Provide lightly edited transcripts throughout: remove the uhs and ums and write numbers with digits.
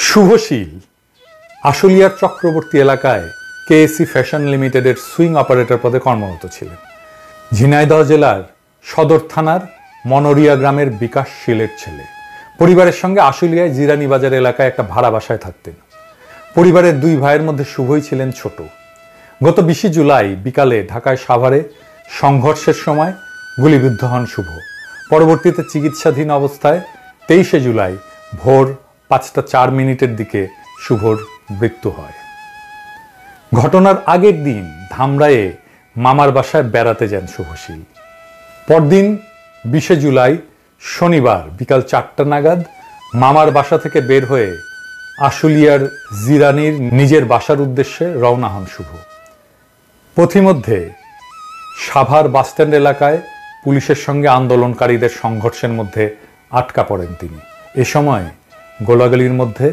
শুভশীল আশুলিয়ার চক্রবর্তী এলাকায় KEC fashion লিমিটেডের সুইং অপারেটর পদে কর্মরত ছিলেন। ঝিনাইদহ জেলার সদর থানার মনোরিয়া গ্রামের বিকাশ শীলের ছেলে। পরিবারের সঙ্গে আশুলিয়ায় জিরানি বাজার এলাকায় একটা ভাড়া বাসায় থাকতেন। পরিবারের দুই ভাইয়ের মধ্যে শুভই ছিলেন ছোট। গত 20 জুলাই বিকালে ঢাকায় সাভারে সংঘর্ষের সময় গুলিবিদ্ধ হন শুভ। পরবর্তীতে চিকিৎসাধীন অবস্থায় 23 জুলাই ভোর 5:04 দিকে শুভর মৃত্যু হয়। ঘটনার আগের দিন ধামরায়ে মামার বাসায় বেড়াতে যান শুভশীল। পরদিন 20 জুলাই শনিবার বিকাল 4টা নাগাদ মামার বাসা থেকে বের হয়ে আশুলিয়ার জিরানির নিজের বাসার উদ্দেশ্যে রওনা হন শুভ। পথিমধ্যে সাভার বাসস্ট্যান্ড এলাকায় পুলিশের সঙ্গে আন্দোলনকারীদের সংঘর্ষের মধ্যে আটকা পড়েন তিনি। এ সময় গোলাগুলির মধ্যে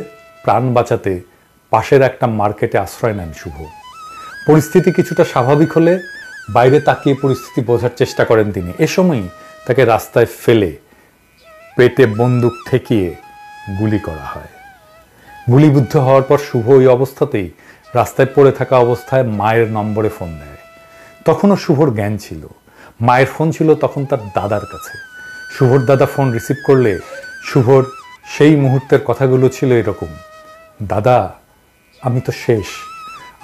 প্রাণ বাঁচাতে পাশের একটা মার্কেটে আশ্রয় নেন শুভ। পরিস্থিতি কিছুটা স্বাভাবিক হলে বাইরে তাকিয়ে পরিস্থিতি বোঝার চেষ্টা করেন তিনি। এ সময়ই তাকে রাস্তায় ফেলে পেটে বন্দুক ঠেকিয়ে গুলি করা হয়। গুলিবিদ্ধ হওয়ার পর শুভ ওই অবস্থাতেই রাস্তায় পড়ে থাকা অবস্থায় মায়ের নম্বরে ফোন দেয়। তখনও শুভর জ্ঞান ছিল। মায়ের ফোন ছিল তখন তার দাদার কাছে। শুভর দাদা ফোন রিসিভ করলে শুভর সেই মুহূর্তের কথাগুলো ছিল এরকম: দাদা, আমি তো শেষ,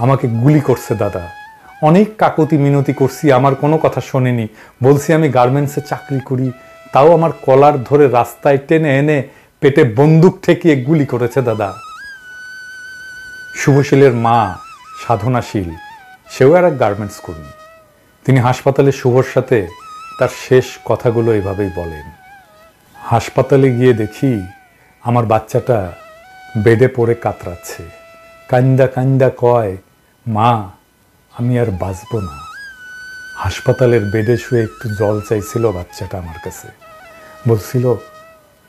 আমাকে গুলি করছে দাদা, অনেক কাকুতি মিনতি করছি, আমার কোনো কথা শোনেনি, বলছি আমি গার্মেন্টসে চাকরি করি, তাও আমার কলার ধরে রাস্তায় টেনে এনে পেটে বন্দুক ঠেকিয়ে গুলি করেছে দাদা। শুভশীলের মা সাধনাশীল, সেও আর এক গার্মেন্টস কর্মী। তিনি হাসপাতালে শুভর সাথে তার শেষ কথাগুলো এভাবেই বলেন: হাসপাতালে গিয়ে দেখি আমার বাচ্চাটা বেডে পড়ে কাতরাচ্ছে, কান্দা কান্দা কয়, মা আমি আর বাঁচব না। হাসপাতালের বেডে শুয়ে একটু জল চাইছিল বাচ্চাটা আমার কাছে, বলছিল,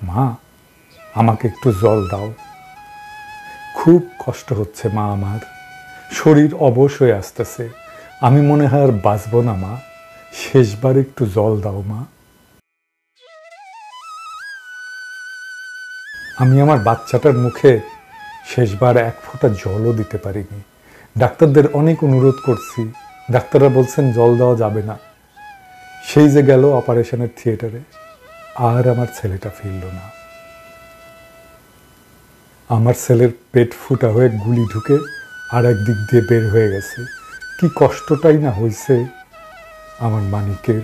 মা আমাকে একটু জল দাও, খুব কষ্ট হচ্ছে মা, আমার শরীর অবশ হয়ে আসতেছে, আমি মনে হয় আর বাঁচব না মা, শেষবার একটু জল দাও মা। আমি আমার বাচ্চাটার মুখে শেষবার এক ফোঁটা জলও দিতে পারিনি। ডাক্তারদের অনেক অনুরোধ করছি, ডাক্তাররা বলছেন জল দেওয়া যাবে না। সেই যে গেল অপারেশনের থিয়েটারে, আর আমার ছেলেটা ফিরল না। আমার ছেলের পেট ফুটা হয়ে গুলি ঢুকে আর একদিক দিয়ে বের হয়ে গেছে। কি কষ্টটাই না হয়েছে আমার মানিকের।